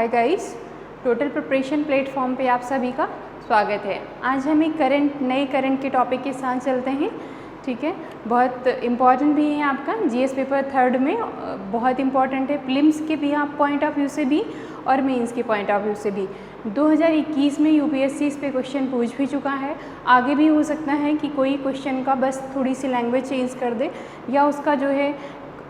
Hi guys, total preparation platform पे आप सभी का स्वागत है। आज हम एक नए करंट के टॉपिक के साथ चलते हैं। ठीक है, बहुत इम्पॉर्टेंट भी है आपका जीएस पेपर 3rd में, बहुत इम्पॉर्टेंट है प्रीलिम्स के भी आप पॉइंट ऑफ व्यू से भी और मेंस के पॉइंट ऑफ व्यू से भी। 2021 में यूपीएससी इस पे क्वेश्चन पूछ भी चुका है। आगे भी हो सकता है कि कोई क्वेश्चन का बस थोड़ी सी लैंग्वेज चेंज कर दे या उसका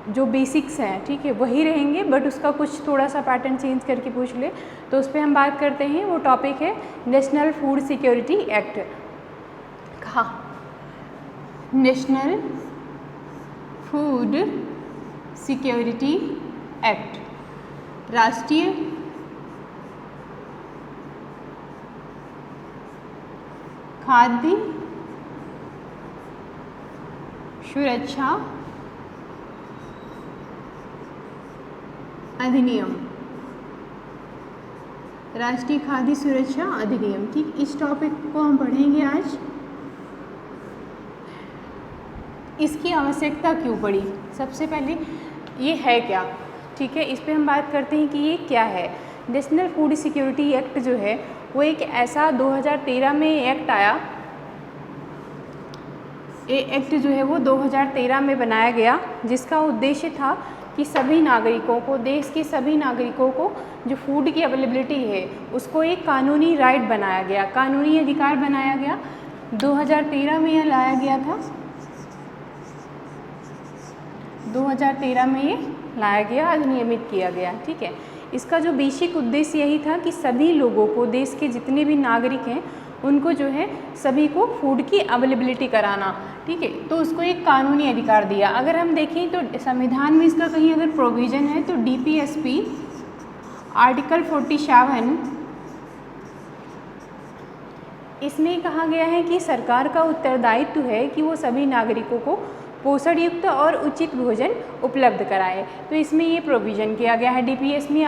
जो बेसिक्स हैं, ठीक है, वही रहेंगे, बट उसका कुछ थोड़ा सा पैटर्न चेंज करके पूछ ले। तो उस पर हम बात करते हैं। वो टॉपिक है नेशनल फूड सिक्योरिटी एक्ट। कहा नेशनल फूड सिक्योरिटी एक्ट, राष्ट्रीय खाद्य सुरक्षा अधिनियम, राष्ट्रीय खाद्य सुरक्षा अधिनियम। ठीक, इस टॉपिक को हम पढ़ेंगे आज। इसकी आवश्यकता क्यों पड़ी, सबसे पहले ये है क्या, ठीक है, इस पे हम बात करते हैं कि ये क्या है। नेशनल फूड सिक्योरिटी एक्ट जो है वो एक ऐसा 2013 में एक्ट आया। ये एक्ट जो है वो 2013 में बनाया गया, जिसका उद्देश्य था कि सभी नागरिकों को, देश के सभी नागरिकों को जो फूड की अवेलेबिलिटी है उसको एक कानूनी राइट बनाया गया, कानूनी अधिकार बनाया गया। 2013 में यह लाया गया था, 2013 में ये लाया गया, अधिनियमित किया गया। ठीक है, इसका जो बेसिक उद्देश्य यही था कि सभी लोगों को, देश के जितने भी नागरिक हैं उनको जो है सभी को फूड की अवेलेबिलिटी कराना। ठीक है, तो उसको एक कानूनी अधिकार दिया। अगर हम देखें तो संविधान में इसका कहीं अगर प्रोविज़न है तो डीपीएसपी आर्टिकल 47, इसमें कहा गया है कि सरकार का उत्तरदायित्व है कि वो सभी नागरिकों को पोषण युक्त और उचित भोजन उपलब्ध कराए। तो इसमें ये प्रोविज़न किया गया है डीपीएसपी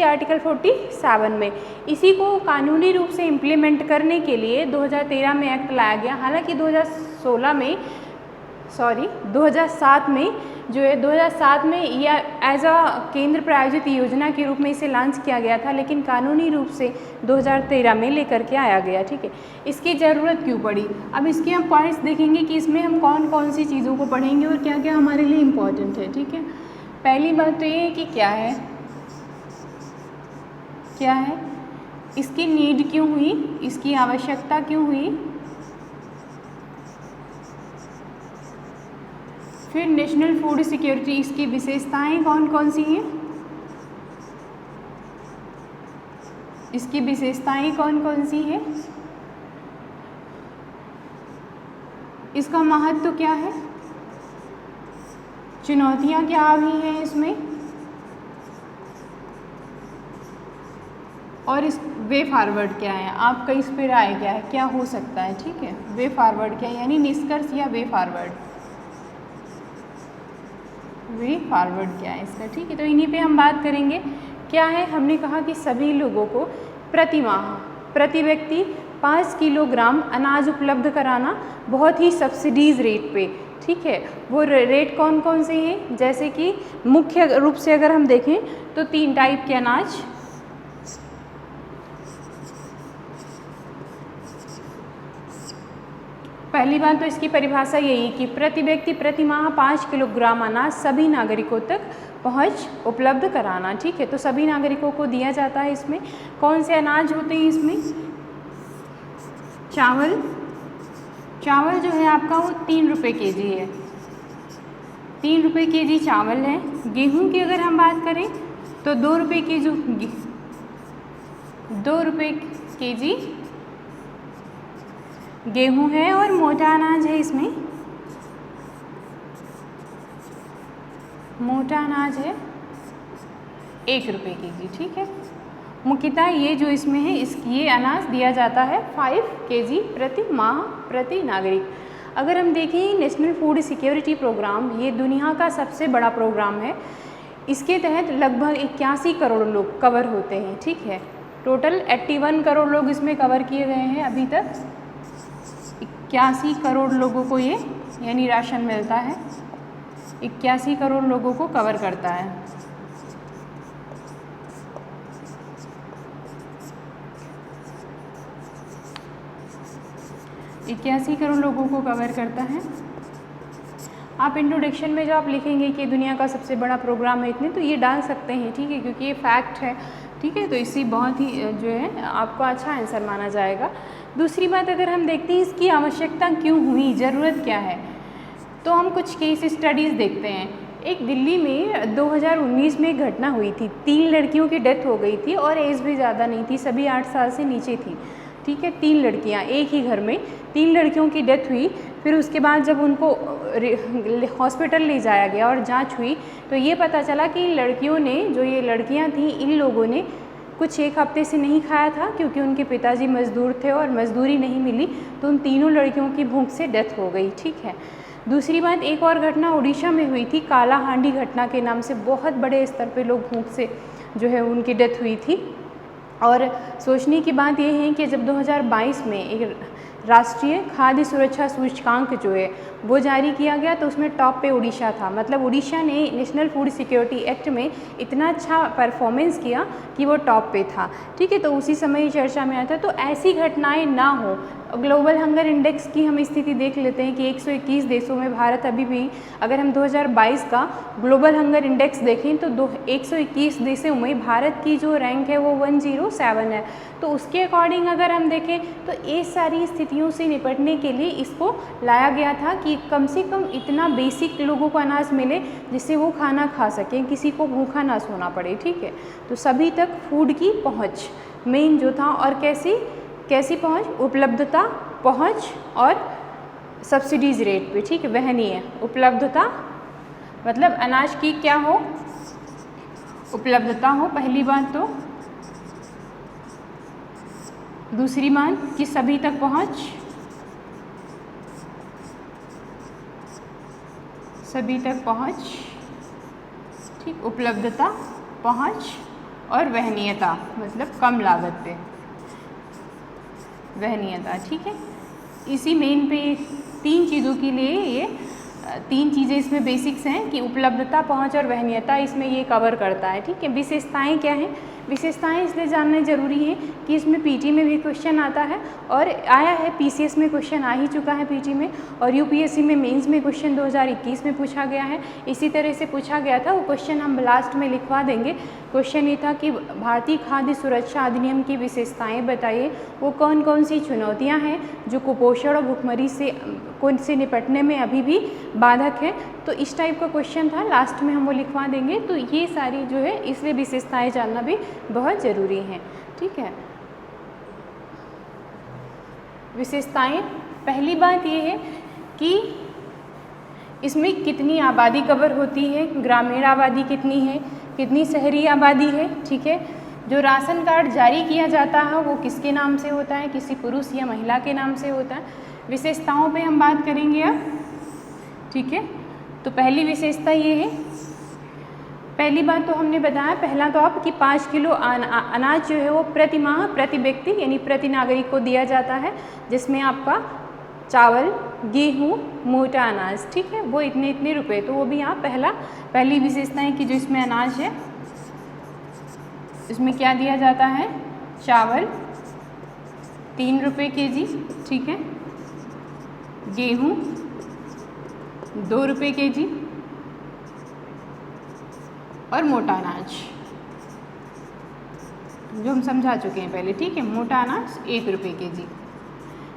आर्टिकल 47 में। इसी को कानूनी रूप से इम्प्लीमेंट करने के लिए 2013 में एक्ट लाया गया। हालांकि 2007 में जो है 2007 में या एज अ केंद्र प्रायोजित योजना के रूप में इसे लॉन्च किया गया था, लेकिन कानूनी रूप से 2013 में लेकर के आया गया। ठीक है, इसकी ज़रूरत क्यों पड़ी, अब इसके हम पॉइंट्स देखेंगे कि इसमें हम कौन कौन सी चीज़ों को पढ़ेंगे और क्या क्या हमारे लिए इम्पोर्टेंट है। ठीक है, पहली बात तो ये है कि क्या है, इसकी नीड क्यों हुई, इसकी आवश्यकता क्यों हुई। फिर नेशनल फूड सिक्योरिटी, इसकी विशेषताएं कौन कौन सी हैं, इसकी विशेषताएं कौन कौन सी हैं, इसका महत्व क्या है, चुनौतियां क्या भी हैं इसमें, और इस वे फॉरवर्ड क्या है, आपका इस पर राय क्या है, क्या हो सकता है। ठीक है, वे फॉरवर्ड क्या है, यानी निष्कर्ष या वे फॉरवर्ड क्या है इसका। ठीक है, तो इन्हीं पे हम बात करेंगे। क्या है, हमने कहा कि सभी लोगों को प्रति माह, प्रति व्यक्ति 5 किलोग्राम अनाज उपलब्ध कराना, बहुत ही सब्सिडीज़ रेट पे। ठीक है, वो रेट कौन कौन से हैं, जैसे कि मुख्य रूप से अगर हम देखें तो 3 टाइप के अनाज। पहली बात तो इसकी परिभाषा यही कि प्रति व्यक्ति प्रति माह 5 किलोग्राम अनाज सभी नागरिकों तक पहुंच उपलब्ध कराना। ठीक है, तो सभी नागरिकों को दिया जाता है। इसमें कौन से अनाज होते हैं, इसमें चावल जो है आपका वो 3 रुपये केजी है, 3 रुपये केजी चावल है। गेहूं की अगर हम बात करें तो 2 रुपये केजी गेहूं है, और मोटा अनाज है, इसमें मोटा अनाज है 1 रुपये केजी। ठीक है, मुख्यतः ये जो इसमें है ये अनाज दिया जाता है 5 केजी प्रति माह प्रति नागरिक। अगर हम देखें नेशनल फूड सिक्योरिटी प्रोग्राम, ये दुनिया का सबसे बड़ा प्रोग्राम है। इसके तहत लगभग 81 करोड़ लोग कवर होते हैं। ठीक है, टोटल 81 करोड़ लोग इसमें कवर किए गए हैं अभी तक। 81 करोड़ लोगों को ये यानी राशन मिलता है, 81 करोड़ लोगों को कवर करता है। 81 करोड़ लोगों को कवर करता है। आप इंट्रोडक्शन में जो आप लिखेंगे कि दुनिया का सबसे बड़ा प्रोग्राम है इतने, तो ये डाल सकते हैं, ठीक है, क्योंकि ये फैक्ट है, ठीक है, तो इसी बहुत ही जो है आपको अच्छा आंसर माना जाएगा। दूसरी बात, अगर हम देखते हैं इसकी आवश्यकता क्यों हुई, ज़रूरत क्या है, तो हम कुछ केस स्टडीज़ देखते हैं। एक दिल्ली में 2019 में घटना हुई थी, 3 लड़कियों की डेथ हो गई थी और एज भी ज़्यादा नहीं थी, सभी 8 साल से नीचे थी, ठीक है। 3 लड़कियां, एक ही घर में 3 लड़कियों की डेथ हुई। फिर उसके बाद जब उनको हॉस्पिटल ले जाया गया और जांच हुई तो ये पता चला कि लड़कियों ने, जो ये लड़कियां थीं, इन लोगों ने कुछ 1 हफ्ते से नहीं खाया था क्योंकि उनके पिताजी मज़दूर थे और मज़दूरी नहीं मिली, तो उन तीनों लड़कियों की भूख से डेथ हो गई, ठीक है। दूसरी बात, एक और घटना उड़ीसा में हुई थी, काला हांडी घटना के नाम से, बहुत बड़े स्तर पे लोग भूख से जो है उनकी डेथ हुई थी। और सोचने की बात यह है कि जब 2022 में एक राष्ट्रीय खाद्य सुरक्षा सूचकांक जो है वो जारी किया गया तो उसमें टॉप पे उड़ीसा था। मतलब उड़ीसा ने नेशनल फूड सिक्योरिटी एक्ट में इतना अच्छा परफॉर्मेंस किया कि वो टॉप पे था, ठीक है। तो उसी समय चर्चा में आया था। तो ऐसी घटनाएं ना हो। ग्लोबल हंगर इंडेक्स की हम स्थिति देख लेते हैं कि 121 देशों में भारत अभी भी, अगर हम 2022 का ग्लोबल हंगर इंडेक्स देखें तो 121 देशों में भारत की जो रैंक है वो 107 है। तो उसके अकॉर्डिंग अगर हम देखें तो ये सारी स्थितियों से निपटने के लिए इसको लाया गया था कि कम से कम इतना बेसिक लोगों को अनाज मिले जिससे वो खाना खा सकें, किसी को भूखा ना सोना पड़े, ठीक है। तो सभी तक फूड की पहुँच मेन जो था, और कैसी पहुँच, उपलब्धता, पहुँच और सब्सिडीज़ रेट पे, ठीक है, वहनीय। उपलब्धता मतलब अनाज की क्या हो, उपलब्धता हो, पहली बात तो। दूसरी बात कि सभी तक पहुँच, सभी तक पहुँच, ठीक, उपलब्धता, पहुँच और वहनीयता, मतलब कम लागत पे वहनीयता, ठीक है। इसी मेन पे 3 चीज़ों के लिए ये 3 चीज़ें इसमें बेसिक्स हैं कि उपलब्धता, पहुंच और वहनीयता, इसमें ये कवर करता है, ठीक है। विशेषताएं क्या हैं, विशेषताएं इसलिए जानना ज़रूरी है कि इसमें पीटी में भी क्वेश्चन आता है और आया है, पीसीएस में क्वेश्चन आ ही चुका है पीटी में, और यूपीएससी में मेंस में क्वेश्चन 2021 में पूछा गया है। इसी तरह से पूछा गया था, वो क्वेश्चन हम लास्ट में लिखवा देंगे। क्वेश्चन ये था कि भारतीय खाद्य सुरक्षा अधिनियम की विशेषताएं बताइए, वो कौन कौन सी चुनौतियाँ हैं जो कुपोषण और भुखमरी से निपटने में अभी भी बाधक है। तो इस टाइप का क्वेश्चन था, लास्ट में हम वो लिखवा देंगे। तो ये सारी जो है, इसलिए विशेषताएं जानना भी बहुत ज़रूरी है, ठीक है। विशेषताएं, पहली बात ये है कि इसमें कितनी आबादी कवर होती है, ग्रामीण आबादी कितनी है, कितनी शहरी आबादी है, ठीक है। जो राशन कार्ड जारी किया जाता है वो किसके नाम से होता है, किसी पुरुष या महिला के नाम से होता है। विशेषताओं पे हम बात करेंगे अब, ठीक है। तो पहली विशेषता ये है, पहली बात तो हमने बताया, पहला तो आप कि 5 किलो अनाज जो है वो प्रति माह प्रति व्यक्ति यानी प्रति नागरिक को दिया जाता है, जिसमें आपका चावल, गेहूँ, मोटा अनाज, ठीक है, वो इतने इतने रुपए। तो वो भी आप पहली विशेषता है कि जो इसमें अनाज है इसमें क्या दिया जाता है, चावल 3 रुपये केजी, ठीक है, गेहूँ 2 रुपये केजी और मोटा अनाज जो हम समझा चुके हैं पहले, ठीक है, मोटा अनाज 1 रुपये केजी।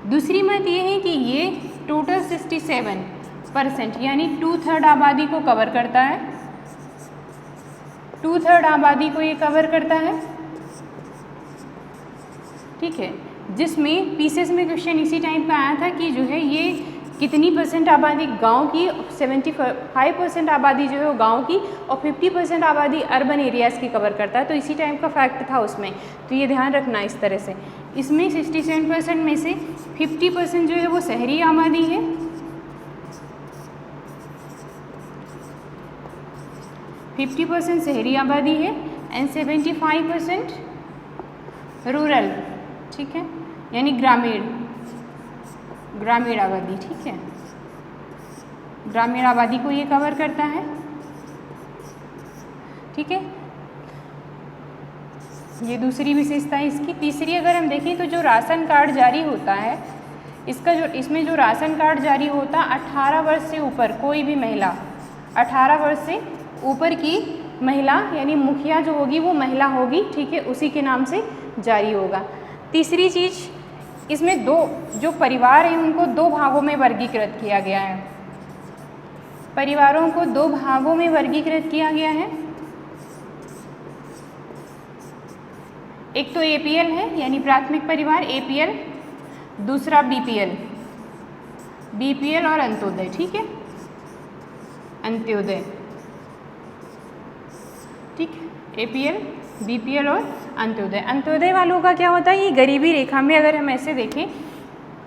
दूसरी बात ये है कि ये टोटल 67% यानी 2/3 आबादी को कवर करता है, 2/3 आबादी को ये कवर करता है, ठीक है। जिसमें पीसेस में क्वेश्चन इसी टाइप का आया था कि जो है ये कितनी % आबादी गांव की, 75% आबादी जो है वो गांव की और 50% आबादी अर्बन एरियाज़ की कवर करता है। तो इसी टाइप का फैक्ट था उसमें, तो ये ध्यान रखना इस तरह से। इसमें 67% में से 50% जो है वो शहरी आबादी है, 50% शहरी आबादी है एंड 75% रूरल, ठीक है, यानी ग्रामीण आबादी, ठीक है, ग्रामीण आबादी को ये कवर करता है, ठीक है। ये दूसरी विशेषता है इसकी। तीसरी अगर हम देखें तो जो राशन कार्ड जारी होता है इसमें जो राशन कार्ड जारी होता 18 वर्ष से ऊपर कोई भी महिला, 18 वर्ष से ऊपर की महिला यानी मुखिया जो होगी वो महिला होगी, ठीक है, उसी के नाम से जारी होगा। तीसरी चीज़, इसमें जो परिवार हैं उनको 2 भागों में वर्गीकृत किया गया है। परिवारों को 2 भागों में वर्गीकृत किया गया है। एक तो APL है यानी प्राथमिक परिवार APL, दूसरा BPL और अंत्योदय, ठीक है, अंत्योदय, ठीक है, APL, BPL और अंत्योदय। अंत्योदय वालों का क्या होता है, ये गरीबी रेखा में अगर हम ऐसे देखें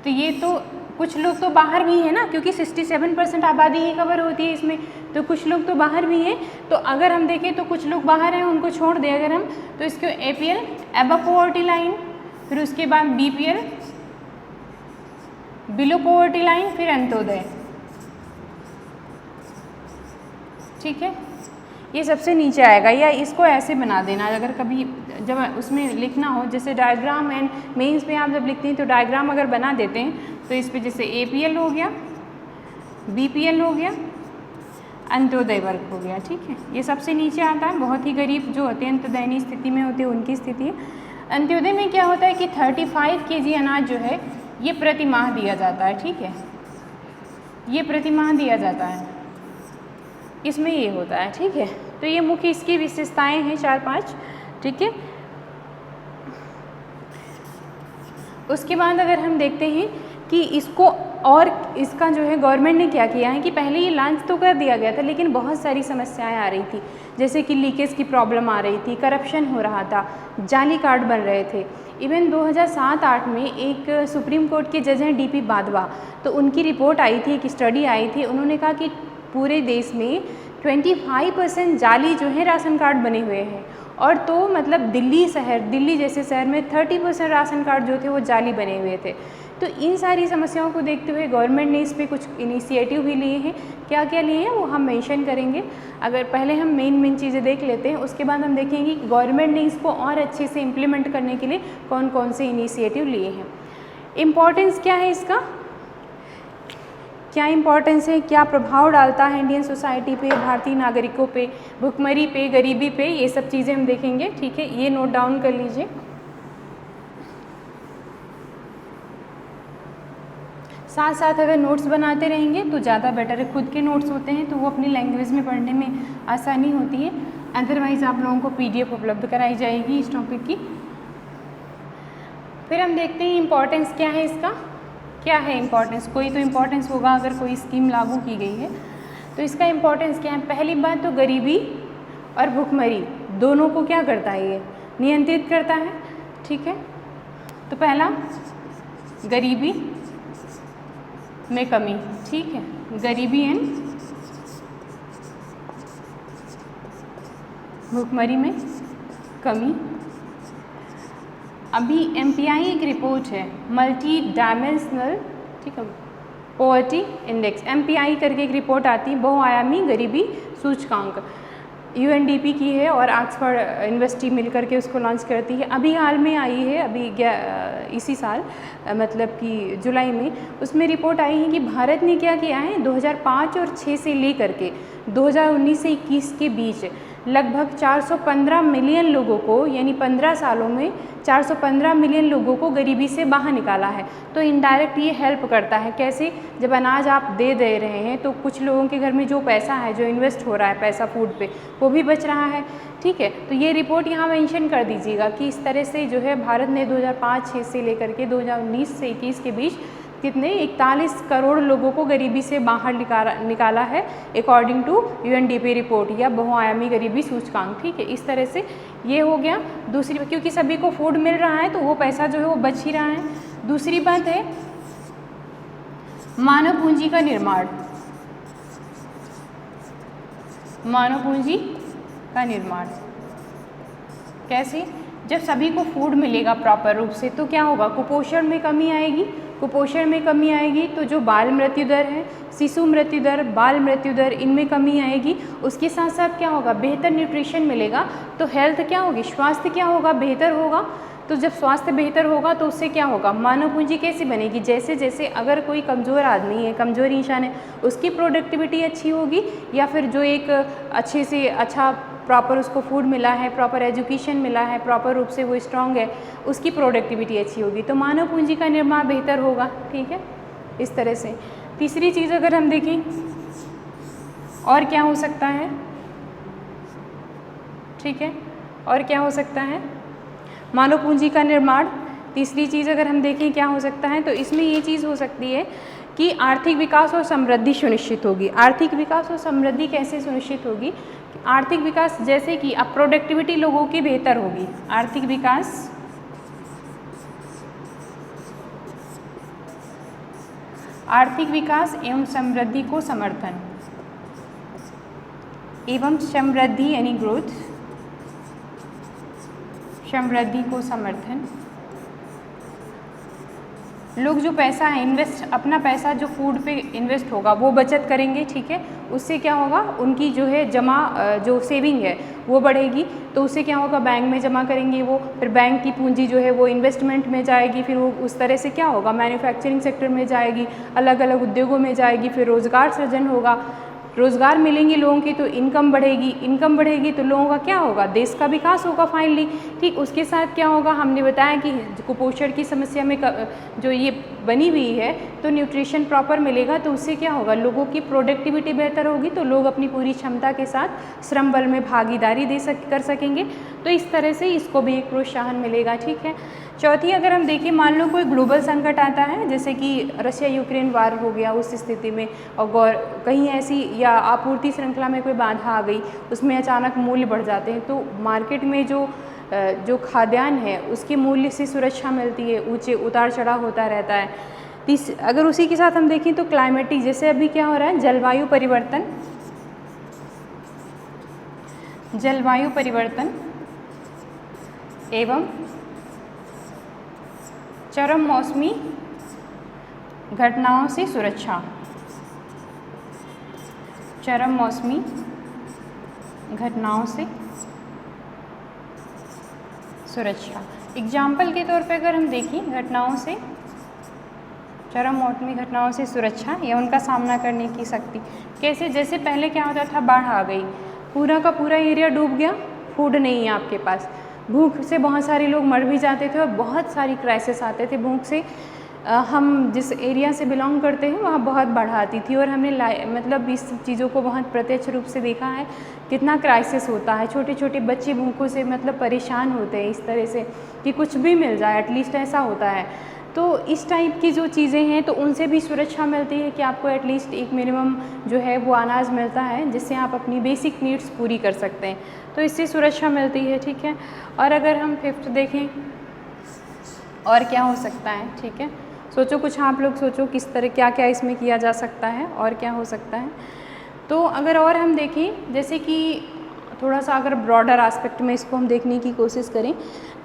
तो ये तो कुछ लोग तो बाहर भी हैं ना, क्योंकि 67% आबादी ही कवर होती है इसमें, तो कुछ लोग तो बाहर भी हैं। तो अगर हम देखें तो कुछ लोग बाहर हैं, उनको छोड़ दें अगर हम, तो इसको APL अबव पॉवर्टी लाइन, फिर उसके बाद BPL बिलो पॉवर्टी लाइन, फिर अंत्योदय, ठीक है, ये सबसे नीचे आएगा। या इसको ऐसे बना देना, अगर कभी जब उसमें लिखना हो, जैसे डायग्राम एंड मेंस में आप जब लिखते हैं तो डायग्राम अगर बना देते हैं तो इस पे जैसे APL हो गया, BPL हो गया, अंत्योदय वर्ग हो गया, ठीक है, ये सबसे नीचे आता है। बहुत ही गरीब जो होते हैं, अंत्योदयनीय स्थिति में होते हैं, उनकी स्थिति है। अंत्योदय में क्या होता है कि 35 kg अनाज जो है ये प्रति माह दिया जाता है, ठीक है, ये प्रति माह दिया जाता है, इसमें ये होता है, ठीक है। तो ये मुख्य इसकी विशेषताएं हैं 4-5, ठीक है। उसके बाद अगर हम देखते हैं कि इसको और इसका जो है गवर्नमेंट ने क्या किया है कि पहले ये लॉन्च तो कर दिया गया था, लेकिन बहुत सारी समस्याएं आ रही थी, जैसे कि लीकेज की प्रॉब्लम आ रही थी, करप्शन हो रहा था, जाली कार्ड बन रहे थे। इवन 2007-8 में एक सुप्रीम कोर्ट के जज हैं DP बादवा, तो उनकी रिपोर्ट आई थी, एक स्टडी आई थी, उन्होंने कहा कि पूरे देश में 25% जाली जो है राशन कार्ड बने हुए हैं, और तो मतलब दिल्ली जैसे शहर में 30% राशन कार्ड जो थे वो जाली बने हुए थे। तो इन सारी समस्याओं को देखते हुए गवर्नमेंट ने इस पे कुछ इनिशिएटिव भी लिए हैं। क्या क्या लिए हैं वो हम मेंशन करेंगे। अगर पहले हम मेन चीज़ें देख लेते हैं, उसके बाद हम देखेंगे कि गवर्नमेंट ने इसको और अच्छे से इम्प्लीमेंट करने के लिए कौन कौन से इनिशिएटिव लिए हैं। इम्पॉर्टेंस क्या है इसका, क्या इम्पोर्टेंस है, क्या प्रभाव डालता है इंडियन सोसाइटी पे, भारतीय नागरिकों पे, भुखमरी पे, गरीबी पे, ये सब चीज़ें हम देखेंगे, ठीक है, ये नोट डाउन कर लीजिए। साथ साथ अगर नोट्स बनाते रहेंगे तो ज़्यादा बेटर है। खुद के नोट्स होते हैं तो वो अपनी लैंग्वेज में पढ़ने में आसानी होती है, अदरवाइज़ आप लोगों को PDF उपलब्ध कराई जाएगी इस टॉपिक की। फिर हम देखते हैं इम्पोर्टेंस क्या है इसका, क्या है इम्पोर्टेंस, कोई तो इम्पोर्टेंस होगा अगर कोई स्कीम लागू की गई है तो इसका इम्पोर्टेंस क्या है। पहली बात तो गरीबी और भुखमरी दोनों को क्या करता है, ये नियंत्रित करता है, ठीक है। तो पहला गरीबी में कमी, ठीक है, गरीबी एंड भुखमरी में कमी। अभी MPI एक रिपोर्ट है, मल्टी डायमेंशनल, ठीक है, पॉवर्टी इंडेक्स, MPI करके एक रिपोर्ट आती है, बहुआयामी गरीबी सूचकांक, UNDP की है और ऑक्सफोर्ड यूनिवर्सिटी मिल करके उसको लॉन्च करती है। अभी हाल में आई है, अभी इसी साल मतलब कि जुलाई में उसमें रिपोर्ट आई है कि भारत ने क्या किया है 2005 और 6 से ले करके 2019 से 21 के बीच लगभग 415 मिलियन लोगों को, यानी 15 सालों में 415 मिलियन लोगों को गरीबी से बाहर निकाला है। तो इनडायरेक्ट ये हेल्प करता है, कैसे, जब अनाज आप दे रहे हैं तो कुछ लोगों के घर में जो पैसा है, जो इन्वेस्ट हो रहा है पैसा फूड पे, वो भी बच रहा है, ठीक है। तो ये रिपोर्ट यहाँ मेंशन कर दीजिएगा कि इस तरह से जो है भारत ने 2005-6 से लेकर के 2019 से 21 के बीच कितने 41 करोड़ लोगों को गरीबी से बाहर निकाला है अकॉर्डिंग टू UNDP रिपोर्ट या बहुआयामी गरीबी सूचकांक, ठीक है। इस तरह से ये हो गया। दूसरी, क्योंकि सभी को फूड मिल रहा है तो वो पैसा जो है वो बच ही रहा है। दूसरी बात है मानव पूंजी का निर्माण, मानव पूंजी का निर्माण कैसे, जब सभी को फूड मिलेगा प्रॉपर रूप से तो क्या होगा, कुपोषण में कमी आएगी। कुपोषण में कमी आएगी तो जो बाल मृत्यु दर है, शिशु मृत्यु दर, बाल मृत्यु दर, इनमें कमी आएगी। उसके साथ साथ क्या होगा, बेहतर न्यूट्रिशन मिलेगा तो हेल्थ क्या होगी, स्वास्थ्य क्या होगा, बेहतर होगा। तो जब स्वास्थ्य बेहतर होगा तो उससे क्या होगा, मानव पूंजी कैसी बनेगी, जैसे जैसे अगर कोई कमज़ोर आदमी है, कमज़ोर इंसान है, उसकी प्रोडक्टिविटी अच्छी होगी, या फिर जो एक अच्छे से अच्छा प्रॉपर उसको फूड मिला है, प्रॉपर एजुकेशन मिला है, प्रॉपर रूप से वो स्ट्रांग है, उसकी प्रोडक्टिविटी अच्छी होगी, तो मानव पूंजी का निर्माण बेहतर होगा। ठीक है, इस तरह से। तीसरी चीज़ अगर हम देखें और क्या हो सकता है, ठीक है, और क्या हो सकता है मानव पूंजी का निर्माण। तीसरी चीज़ अगर हम देखें क्या हो सकता है, तो इसमें ये चीज़ हो सकती है कि आर्थिक विकास और समृद्धि सुनिश्चित होगी। आर्थिक विकास और समृद्धि कैसे सुनिश्चित होगी, आर्थिक विकास जैसे कि अब प्रोडक्टिविटी लोगों की बेहतर होगी, आर्थिक विकास एवं समृद्धि को समर्थन, एवं समृद्धि यानी ग्रोथ, समृद्धि को समर्थन। लोग जो पैसा है इन्वेस्ट, अपना पैसा जो फूड पे इन्वेस्ट होगा वो बचत करेंगे। ठीक है, उससे क्या होगा, उनकी जो है जमा जो सेविंग है वो बढ़ेगी, तो उससे क्या होगा, बैंक में जमा करेंगे वो, फिर बैंक की पूंजी जो है वो इन्वेस्टमेंट में जाएगी, फिर वो उस तरह से क्या होगा, मैन्युफैक्चरिंग सेक्टर में जाएगी, अलग अलग उद्योगों में जाएगी, फिर रोज़गार सृजन होगा, रोज़गार मिलेंगे लोगों की तो इनकम बढ़ेगी, इनकम बढ़ेगी तो लोगों का क्या होगा, देश का विकास होगा फाइनली। ठीक, उसके साथ क्या होगा, हमने बताया कि कुपोषण की समस्या में जो ये बनी हुई है, तो न्यूट्रिशन प्रॉपर मिलेगा, तो उससे क्या होगा, लोगों की प्रोडक्टिविटी बेहतर होगी, तो लोग अपनी पूरी क्षमता के साथ श्रम बल में भागीदारी कर सकेंगे, तो इस तरह से इसको भी एक प्रोत्साहन मिलेगा। ठीक है, चौथी अगर हम देखें, मान लो कोई ग्लोबल संकट आता है, जैसे कि रशिया यूक्रेन वार हो गया, उस स्थिति में और कहीं ऐसी या आपूर्ति श्रृंखला में कोई बाधा आ गई, उसमें अचानक मूल्य बढ़ जाते हैं, तो मार्केट में जो खाद्यान्न है उसके मूल्य से सुरक्षा मिलती है, ऊंचे उतार चढ़ाव होता रहता है। अगर उसी के साथ हम देखें तो क्लाइमेटिक, जैसे अभी क्या हो रहा है, जलवायु परिवर्तन एवं चरम मौसमी घटनाओं से सुरक्षा, चरम मौसमी घटनाओं से सुरक्षा। एग्जाम्पल के तौर पे अगर हम देखें, घटनाओं से, चरम मौसमी घटनाओं से सुरक्षा या उनका सामना करने की शक्ति कैसे, जैसे पहले क्या होता था, बाढ़ आ गई, पूरा का पूरा एरिया डूब गया, फूड नहीं है आपके पास, भूख से बहुत सारे लोग मर भी जाते थे और बहुत सारी क्राइसिस आते थे भूख से। हम जिस एरिया से बिलोंग करते हैं वहाँ बहुत बाढ़ आती थी और हमने मतलब इस चीज़ों को बहुत प्रत्यक्ष रूप से देखा है, कितना क्राइसिस होता है, छोटे छोटे बच्चे भूखों से मतलब परेशान होते हैं इस तरह से कि कुछ भी मिल जाए एटलीस्ट, ऐसा होता है। तो इस टाइप की जो चीज़ें हैं तो उनसे भी सुरक्षा मिलती है कि आपको एटलीस्ट एक मिनिमम जो है वो अनाज मिलता है, जिससे आप अपनी बेसिक नीड्स पूरी कर सकते हैं, तो इससे सुरक्षा मिलती है। ठीक है, और अगर हम फिफ्थ देखें और क्या हो सकता है, ठीक है, सोचो कुछ, आप लोग सोचो किस तरह क्या क्या इसमें किया जा सकता है और क्या हो सकता है। तो अगर और हम देखें, जैसे कि थोड़ा सा अगर ब्रॉडर एस्पेक्ट में इसको हम देखने की कोशिश करें,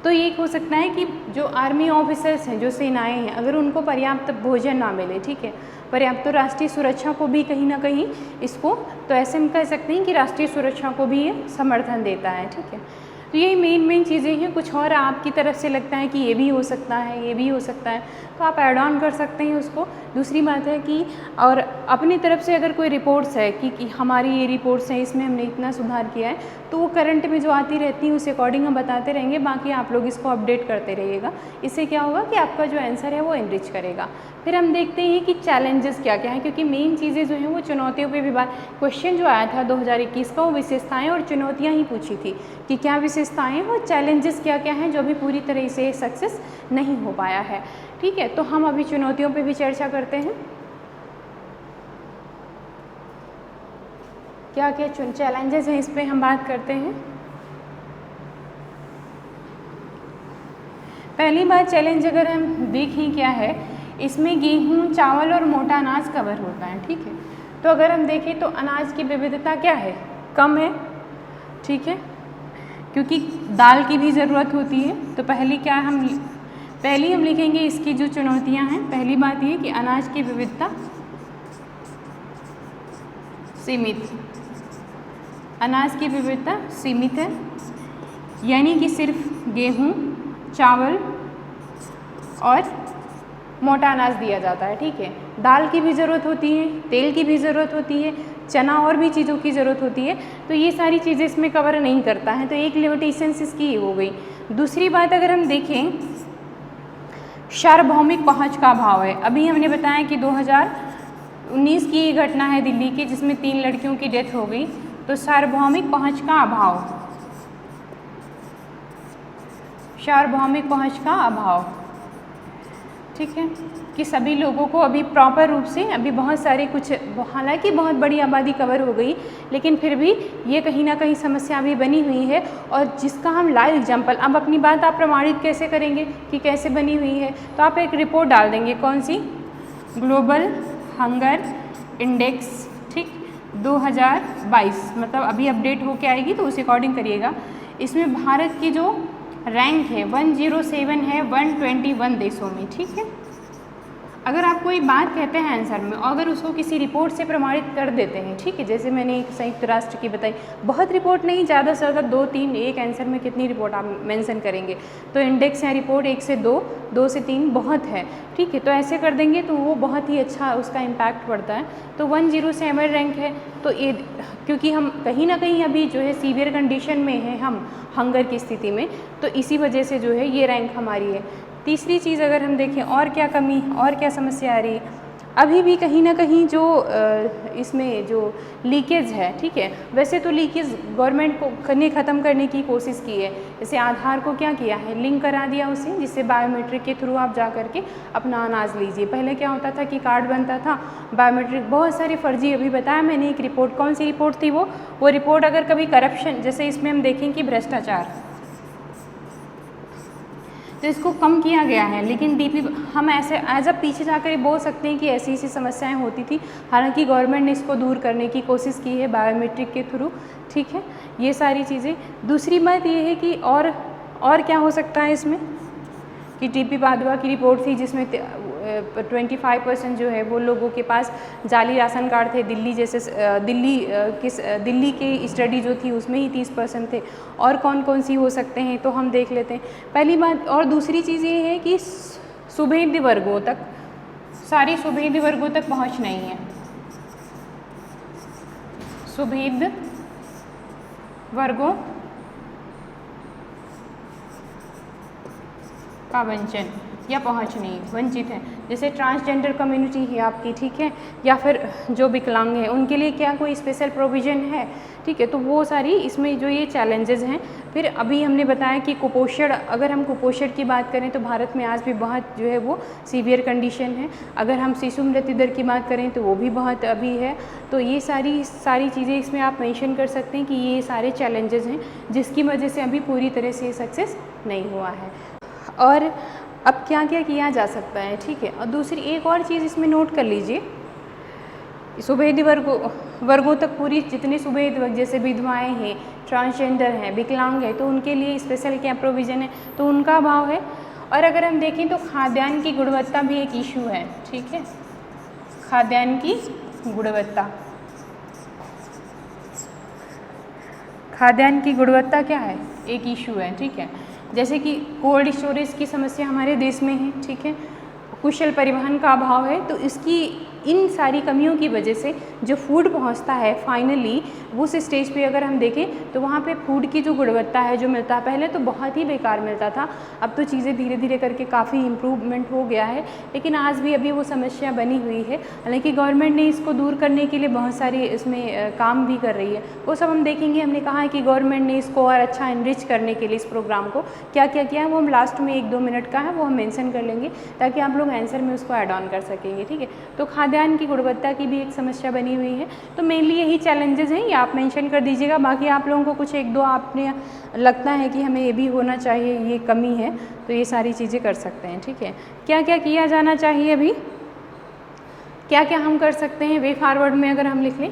तो ये हो सकता है कि जो आर्मी ऑफिसर्स हैं, जो सेनाएं हैं, अगर उनको पर्याप्त भोजन ना मिले, ठीक है, पर्याप्त, तो राष्ट्रीय सुरक्षा को भी कहीं ना कहीं इसको, तो ऐसे हम कह सकते हैं कि राष्ट्रीय सुरक्षा को भी ये समर्थन देता है। ठीक है, तो यही मेन चीज़ें हैं। कुछ और आपकी तरफ से लगता है कि ये भी हो सकता है, ये भी हो सकता है, तो आप ऐड ऑन कर सकते हैं उसको। दूसरी बात है कि और अपनी तरफ से अगर कोई रिपोर्ट्स है कि हमारी ये रिपोर्ट्स हैं, इसमें हमने इतना सुधार किया है, तो वो करंट में जो आती रहती है उस अकॉर्डिंग हम बताते रहेंगे, बाकी आप लोग इसको अपडेट करते रहिएगा। इससे क्या होगा कि आपका जो आंसर है वो एनरिच करेगा। फिर हम देखते हैं कि चैलेंजेस क्या क्या हैं, क्योंकि मेन चीज़ें जो हैं वो चुनौतियों पे भी बात, क्वेश्चन जो आया था 2021 का वो विशेषताएं और चुनौतियां ही पूछी थी कि क्या विशेषताएं और चैलेंजेस क्या क्या हैं जो अभी पूरी तरह से सक्सेस नहीं हो पाया है। ठीक है, तो हम अभी चुनौतियों पे भी चर्चा करते हैं। क्या क्या चैलेंजेस हैं, इस पर हम बात करते हैं। पहली बात, चैलेंज अगर हम देखें क्या है, इसमें गेहूं, चावल और मोटा अनाज कवर होता है। ठीक है, तो अगर हम देखें तो अनाज की विविधता क्या है, कम है। ठीक है, क्योंकि दाल की भी ज़रूरत होती है। तो पहली हम लिखेंगे इसकी जो चुनौतियां हैं। पहली बात ये कि अनाज की विविधता सीमित, अनाज की विविधता सीमित है, यानी कि सिर्फ गेहूं, चावल और मोटा अनाज दिया जाता है, ठीक है। दाल की भी ज़रूरत होती है, तेल की भी ज़रूरत होती है, चना और भी चीज़ों की ज़रूरत होती है, तो ये सारी चीज़ें इसमें कवर नहीं करता है, तो एक लिमिटेशंस इसकी हो गई। दूसरी बात अगर हम देखें, सार्वभौमिक पहुंच का अभाव है। अभी हमने बताया कि 2019 की ये घटना है दिल्ली की, जिसमें 3 लड़कियों की डेथ हो गई, तो सार्वभौमिक पहुंच का अभाव, सार्वभौमिक पहुंच का अभाव, ठीक है, कि सभी लोगों को अभी प्रॉपर रूप से, अभी बहुत सारे कुछ, हालांकि बहुत बड़ी आबादी कवर हो गई, लेकिन फिर भी ये कहीं ना कहीं समस्या अभी बनी हुई है, और जिसका हम लाइव एग्जाम्पल, अब अपनी बात आप प्रमाणित कैसे करेंगे कि कैसे बनी हुई है, तो आप एक रिपोर्ट डाल देंगे, कौन सी, ग्लोबल हंगर इंडेक्स, ठीक, 2022, मतलब अभी अपडेट होके आएगी तो उस अकॉर्डिंग करिएगा। इसमें भारत की जो रैंक है 107 है 121 देशों में, ठीक है। अगर आप कोई बात कहते हैं आंसर में, अगर उसको किसी रिपोर्ट से प्रमाणित कर देते हैं, ठीक है, जैसे मैंने एक संयुक्त राष्ट्र की बताई, बहुत रिपोर्ट नहीं, ज़्यादा से ज़्यादा 2-3, एक आंसर में कितनी रिपोर्ट आप मेंशन करेंगे, तो इंडेक्स या रिपोर्ट 1 से 2, 2 से 3 बहुत है, ठीक है, तो ऐसे कर देंगे तो वो बहुत ही अच्छा उसका इम्पैक्ट पड़ता है। तो 107 रैंक है, तो ये क्योंकि हम कहीं ना कहीं अभी जो है सीवियर कंडीशन में है, हम हंगर की स्थिति में, तो इसी वजह से जो है ये रैंक हमारी है। तीसरी चीज़ अगर हम देखें, और क्या कमी, और क्या समस्या आ रही है, अभी भी कहीं ना कहीं जो इसमें जो लीकेज है, ठीक है, वैसे तो लीकेज गवर्नमेंट को ने ख़त्म करने की कोशिश की है, जैसे आधार को क्या किया है, लिंक करा दिया उसे, जिससे बायोमेट्रिक के थ्रू आप जा करके अपना अनाज लीजिए। पहले क्या होता था कि कार्ड बनता था, बायोमेट्रिक बहुत सारे फर्जी, अभी बताया मैंने एक रिपोर्ट, कौन सी रिपोर्ट थी वो रिपोर्ट अगर कभी करप्शन, जैसे इसमें हम देखें कि भ्रष्टाचार, तो इसको कम किया गया है, लेकिन डीपी हम ऐसे एज अ पीछे जाकर बोल सकते हैं कि ऐसी ऐसी समस्याएं होती थी, हालांकि गवर्नमेंट ने इसको दूर करने की कोशिश की है बायोमेट्रिक के थ्रू, ठीक है, ये सारी चीज़ें। दूसरी बात ये है कि और क्या हो सकता है इसमें, कि टीपी वाधवा की रिपोर्ट थी जिसमें 25% जो है वो लोगों के पास जाली राशन कार्ड थे, दिल्ली जैसे दिल्ली की स्टडी जो थी उसमें ही 30% थे, और कौन कौन सी हो सकते हैं तो हम देख लेते हैं। पहली बात, और दूसरी चीज़ ये है कि सुभेद्य वर्गों तक, सारी सुभेद्य वर्गों तक पहुँच नहीं है, सुभेद्य वर्गों का वंचन या पहुँच नहीं, वंचित है, जैसे ट्रांसजेंडर कम्युनिटी है आपकी, ठीक है, या फिर जो विकलांग हैं उनके लिए क्या कोई स्पेशल प्रोविज़न है, ठीक है, तो वो सारी इसमें जो ये चैलेंजेस हैं। फिर अभी हमने बताया कि कुपोषण, अगर हम कुपोषण की बात करें तो भारत में आज भी बहुत जो है वो सीवियर कंडीशन है। अगर हम शिशु मृत्यु दर की बात करें तो वो भी बहुत अभी है। तो ये सारी चीज़ें इसमें आप मेंशन कर सकते हैं कि ये सारे चैलेंजेस हैं जिसकी वजह से अभी पूरी तरह से सक्सेस नहीं हुआ है। और अब क्या क्या किया जा सकता है, ठीक है। और दूसरी एक और चीज़ इसमें नोट कर लीजिए, सुभेद्य वर्गों तक पूरी जितने सुभेद्य वर्ग जैसे विधवाएं हैं, ट्रांसजेंडर हैं, विकलांग हैं, तो उनके लिए स्पेशल क्या प्रोविज़न है, तो उनका अभाव है। और अगर हम देखें तो खाद्यान्न की गुणवत्ता भी एक इशू है, ठीक है, खाद्यान्न की गुणवत्ता, खाद्यान्न की गुणवत्ता क्या है, एक इशू है, ठीक है। जैसे कि कोल्ड स्टोरेज की समस्या हमारे देश में है, ठीक है, कुशल परिवहन का अभाव है, तो इसकी इन सारी कमियों की वजह से जो फूड पहुंचता है फाइनली उस स्टेज पे अगर हम देखें तो वहाँ पे फूड की जो गुणवत्ता है जो मिलता है, पहले तो बहुत ही बेकार मिलता था, अब तो चीज़ें धीरे धीरे करके काफ़ी इम्प्रूवमेंट हो गया है, लेकिन आज भी अभी वो समस्या बनी हुई है। हालांकि गवर्नमेंट ने इसको दूर करने के लिए बहुत सारी इसमें काम भी कर रही है, वो सब हम देखेंगे। हमने कहा है कि गवर्नमेंट ने इसको और अच्छा इनरिच करने के लिए इस प्रोग्राम को क्या क्या किया है वो हम लास्ट में 1-2 मिनट का है वो हम मेंशन कर लेंगे ताकि आप लोग आंसर में उसको ऐड ऑन कर सकेंगे, ठीक है। तो खाद्यान्न की गुणवत्ता की भी एक समस्या बनी हुई है, तो मेनली यही चैलेंजेस हैं, ये आप मेंशन कर दीजिएगा। बाकी आप लोगों को कुछ 1-2 आपने लगता है कि हमें ये भी होना चाहिए, ये कमी है, तो ये सारी चीज़ें कर सकते हैं, ठीक है। क्या क्या किया जाना चाहिए, अभी क्या क्या हम कर सकते हैं वे फॉरवर्ड में अगर हम लिख लें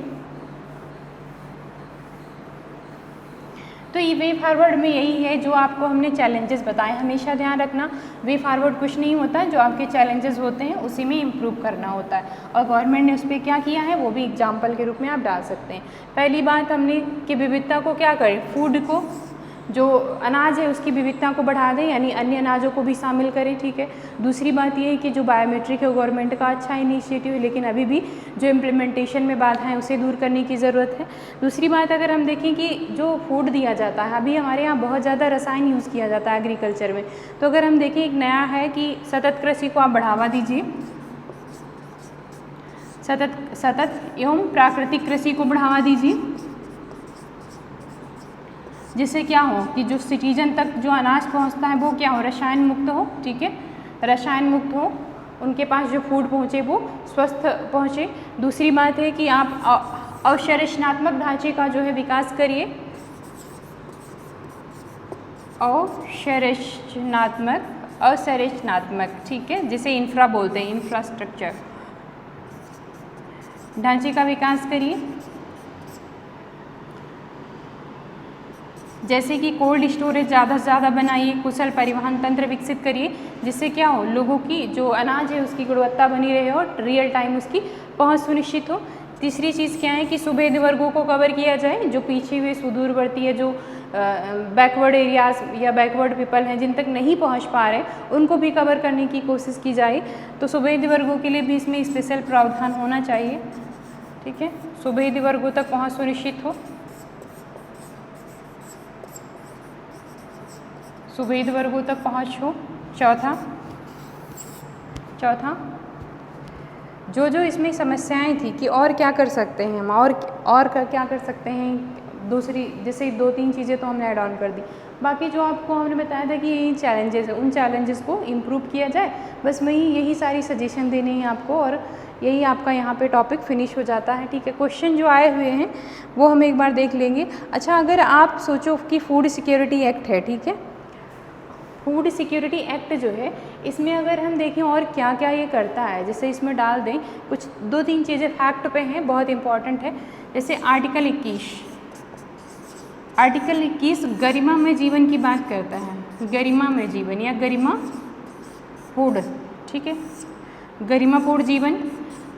तो ये वे फॉरवर्ड में यही है जो आपको हमने चैलेंजेस बताए। हमेशा ध्यान रखना, वे फॉरवर्ड कुछ नहीं होता, जो आपके चैलेंजेस होते हैं उसी में इम्प्रूव करना होता है, और गवर्नमेंट ने उस पर क्या किया है वो भी एग्जाम्पल के रूप में आप डाल सकते हैं। पहली बात हमने कि विविधता को क्या करें, फूड को जो अनाज है उसकी विविधता को बढ़ा दें, यानी अन्य अनाजों को भी शामिल करें, ठीक है। दूसरी बात ये है कि जो बायोमेट्रिक है गवर्नमेंट का अच्छा इनिशिएटिव है, लेकिन अभी भी जो इम्प्लीमेंटेशन में बाधा है उसे दूर करने की ज़रूरत है। दूसरी बात अगर हम देखें कि जो फूड दिया जाता है, अभी हमारे यहाँ बहुत ज़्यादा रसायन यूज़ किया जाता है एग्रीकल्चर में, तो अगर हम देखें एक नया है कि सतत कृषि को आप बढ़ावा दीजिए, सतत एवं प्राकृतिक कृषि को बढ़ावा दीजिए, जिससे क्या हो कि जो सिटीजन तक जो अनाज पहुंचता है वो क्या हो, रसायन मुक्त हो, ठीक है, रसायन मुक्त हो, उनके पास जो फूड पहुंचे वो स्वस्थ पहुंचे। दूसरी बात है कि आप अवसंरचनात्मक ढांचे का जो है विकास करिए, अवसंरचनात्मक, ठीक है, जिसे इंफ्रा बोलते हैं, इंफ्रास्ट्रक्चर ढांचे का विकास करिए, जैसे कि कोल्ड स्टोरेज ज़्यादा से ज़्यादा बनाइए, कुशल परिवहन तंत्र विकसित करिए, जिससे क्या हो, लोगों की जो अनाज है उसकी गुणवत्ता बनी रहे और रियल टाइम उसकी पहुंच सुनिश्चित हो। तीसरी चीज़ क्या है कि सुभेद वर्गों को कवर किया जाए, जो पीछे हुए सुदूरवर्ती है, जो बैकवर्ड एरियाज या बैकवर्ड पीपल हैं जिन तक नहीं पहुंच पा रहे, उनको भी कवर करने की कोशिश की जाए। तो सुभेद वर्गों के लिए भी इसमें स्पेशल प्रावधान होना चाहिए, ठीक है, सुभेद वर्गों तक पहुँच सुनिश्चित हो, सुभेद वर्गों तक पहुँच हो। चौथा जो इसमें समस्याएं थी कि और क्या कर सकते हैं हम, और क्या कर सकते हैं, दूसरी जैसे 2-3 चीज़ें तो हमने ऐड ऑन कर दी, बाकी जो आपको हमने बताया था कि ये चैलेंजेस है, उन चैलेंजेस को इम्प्रूव किया जाए, बस मैं यही सारी सजेशन देनी है आपको, और यही आपका यहाँ पे टॉपिक फिनिश हो जाता है, ठीक है। क्वेश्चन जो आए हुए हैं वो हम एक बार देख लेंगे। अच्छा, अगर आप सोचो कि फूड सिक्योरिटी एक्ट है, ठीक है, फूड सिक्योरिटी एक्ट जो है, इसमें अगर हम देखें और क्या क्या ये करता है, जैसे इसमें डाल दें कुछ 2-3 चीज़ें फैक्ट पे हैं, बहुत इंपॉर्टेंट है। जैसे आर्टिकल 21 गरिमा में जीवन की बात करता है, गरिमा में जीवन या गरिमा फूड, ठीक है, गरिमा फूड जीवन।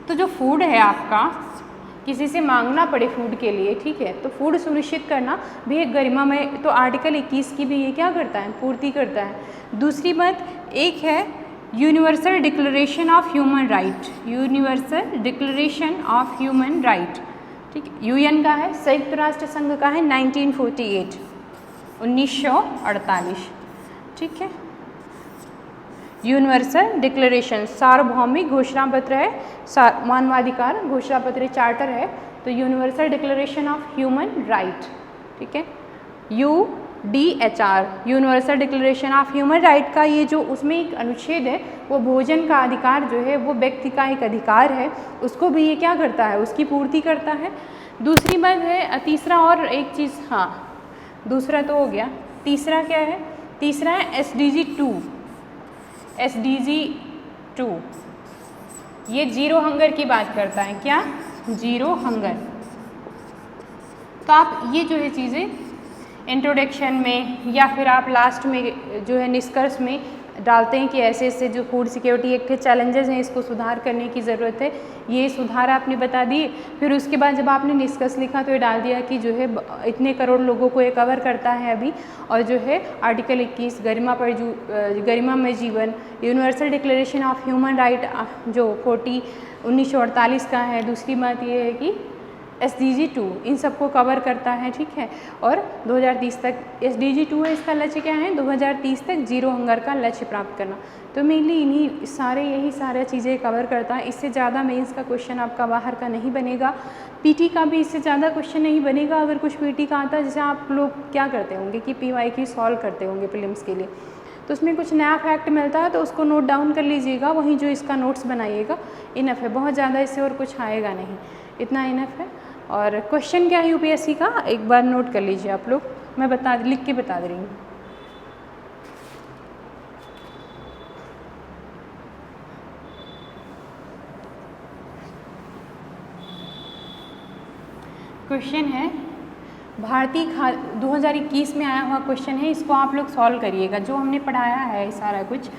तो जो फूड है आपका, किसी से मांगना पड़े फूड के लिए, ठीक है, तो फूड सुनिश्चित करना भी एक गरिमा में, तो आर्टिकल 21 की भी ये क्या करता है, पूर्ति करता है। दूसरी बात एक है universal declaration of human right, universal declaration of human right, ठीक है, यूएन का है, संयुक्त राष्ट्र संघ का है, 1948, ठीक है, यूनिवर्सल डिक्लेरेशन सार्वभौमिक घोषणा पत्र है, मानवाधिकार घोषणा पत्र चार्टर है, तो universal declaration of human right, ठीक है, UDHR, universal declaration of human right का ये जो उसमें एक अनुच्छेद है, वो भोजन का अधिकार जो है वो व्यक्ति का एक अधिकार है, उसको भी ये क्या करता है, उसकी पूर्ति करता है। दूसरी बात है, तीसरा और एक चीज़, हाँ दूसरा तो हो गया, तीसरा क्या है, तीसरा है SDG 2, ये जीरो हंगर की बात करता है, क्या, जीरो हंगर। तो आप ये जो है चीज़ें इंट्रोडक्शन में या फिर आप लास्ट में जो है निष्कर्ष में डालते हैं कि ऐसे ऐसे जो फूड सिक्योरिटी एक्ट के चैलेंजेस हैं, इसको सुधार करने की ज़रूरत है, ये सुधार आपने बता दिए। फिर उसके बाद जब आपने निष्कर्ष लिखा तो ये डाल दिया कि जो है इतने करोड़ लोगों को ये कवर करता है अभी, और जो है आर्टिकल 21 गरिमा में जीवन, universal declaration of human right जो 1948 का है। दूसरी बात ये है कि SDG 2 इन सबको कवर करता है, ठीक है, और 2030 तक SDG 2 है, इसका लक्ष्य क्या है, 2030 तक जीरो हंगर का लक्ष्य प्राप्त करना। तो मेनली यही सारे चीज़ें कवर करता है। इससे ज़्यादा मेंस का क्वेश्चन आपका बाहर का नहीं बनेगा, PT का भी इससे ज़्यादा क्वेश्चन नहीं बनेगा। अगर कुछ PT का आता है, जैसे आप लोग क्या करते होंगे कि PYQ सॉल्व करते होंगे प्रीलिम्स के लिए, तो उसमें कुछ नया फैक्ट मिलता है तो उसको नोट डाउन कर लीजिएगा, वहीं जो इसका नोट्स बनाइएगा, इनफ है, बहुत ज़्यादा इससे और कुछ आएगा नहीं, इतना इनफ है। और क्वेश्चन क्या है UPSC का, एक बार नोट कर लीजिए आप लोग, मैं लिख के बता दे रही हूँ। क्वेश्चन है भारतीय 2021 में आया हुआ क्वेश्चन है, इसको आप लोग सॉल्व करिएगा, जो हमने पढ़ाया है सारा कुछ,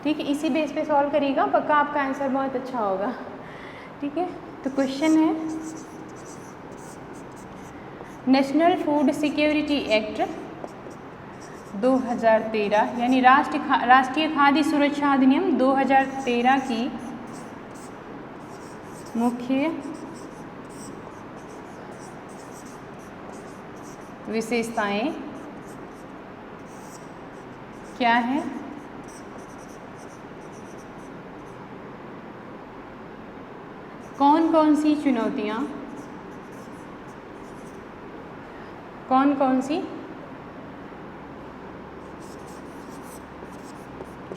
ठीक है, इसी बेस पे सॉल्व करिएगा, पक्का आपका आंसर बहुत अच्छा होगा, ठीक है। तो क्वेश्चन है नेशनल फूड सिक्योरिटी एक्ट 2013 यानी राष्ट्रीय खाद्य सुरक्षा अधिनियम 2013 की मुख्य विशेषताएं क्या है? कौन कौन सी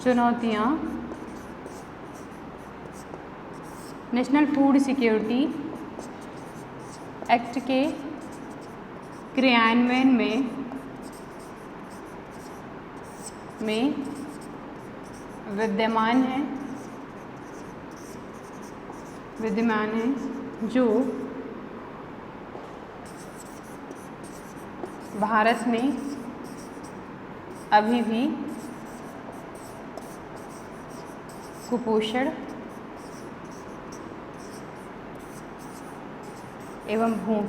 चुनौतियां नेशनल फूड सिक्योरिटी एक्ट के क्रियान्वयन में विद्यमान है जो भारत में अभी भी कुपोषण एवं भूख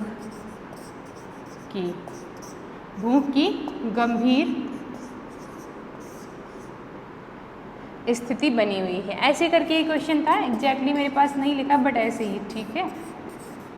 की गंभीर स्थिति बनी हुई है। ऐसे करके ये क्वेश्चन था, एग्जैक्टली मेरे पास नहीं लिखा बट ऐसे ही, ठीक है।